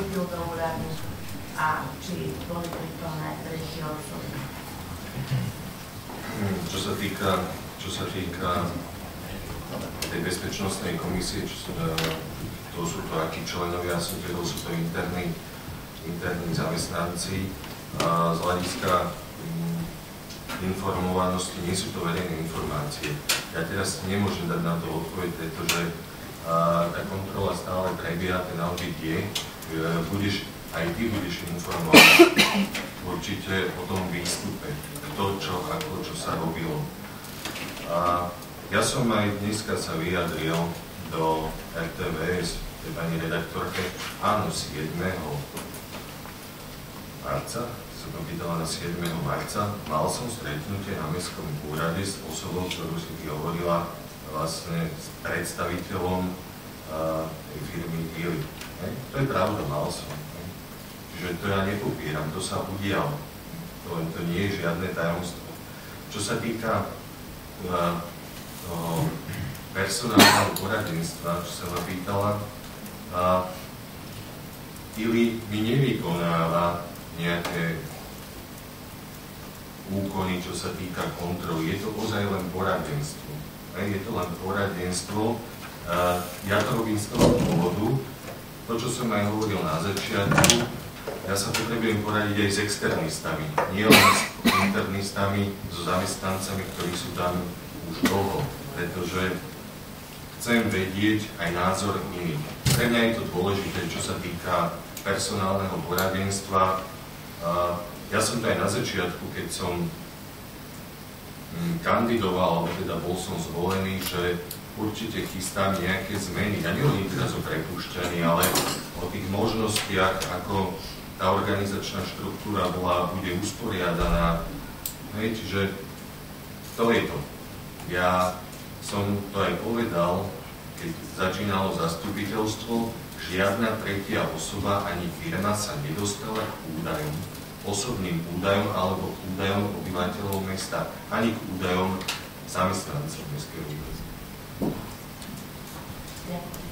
vstúpil do úradu a či boli prítomné tretie osoby. Čo sa týka tej bezpečnostnej komisie, to sú to akí členovia, sú to interní zamestnanci. Z hľadiska informovanosti nie sú to verejné informácie. Ja teraz nemôžem dať na to odpoveď, pretože tá kontrola stále prebieha, ten audit je. Aj ty budeš informovať určite o tom výstupe, kto, čo, ako, čo sa robilo. Ja som aj dneska sa vyjadril do RTVS, tej pani redaktorke, áno, 7. marca, som to pýtala na 7. marca, mal som stretnutie na mestskom úrade s osobou, ktorú si ty hovorila, vlastne s predstaviteľom tej firmy Ili. To je pravda, mal som. Čiže to ja nepopieram, to sa udialo. To nie je žiadne tajomstvo. Čo sa týka toho personálneho poradenstva, čo sa ma pýtala, Ili mi nevykonáva nejaké úkony, čo sa týka kontroly. Je to ozaj len poradenstvo. Je to len poradenstvo. Ja to robím z toho dôvodu, to, čo som aj hovoril na začiatku, ja sa potrebujem poradiť aj s externistami, nie len s internistami, so zamestnancami, ktorí sú tam už dlho, pretože chcem vedieť aj názor iných. Pre mňa je to dôležité, čo sa týka personálneho poradenstva. Ja som to aj na začiatku, keď som kandidoval, alebo teda bol som zvolený, že určite chystám nejaké zmeny. Ja nehovorím teraz o prepúšťaní, ale o tých možnostiach, ako tá organizačná štruktúra bude usporiadaná. Čiže to je to. Ja som to aj povedal, keď začínalo zastupiteľstvo, žiadna tretia osoba ani firma sa nedostala k údajom, osobným údajom alebo k údajom obyvateľov mesta, ani k údajom zamestnancov mestského úradu. Ďakujem.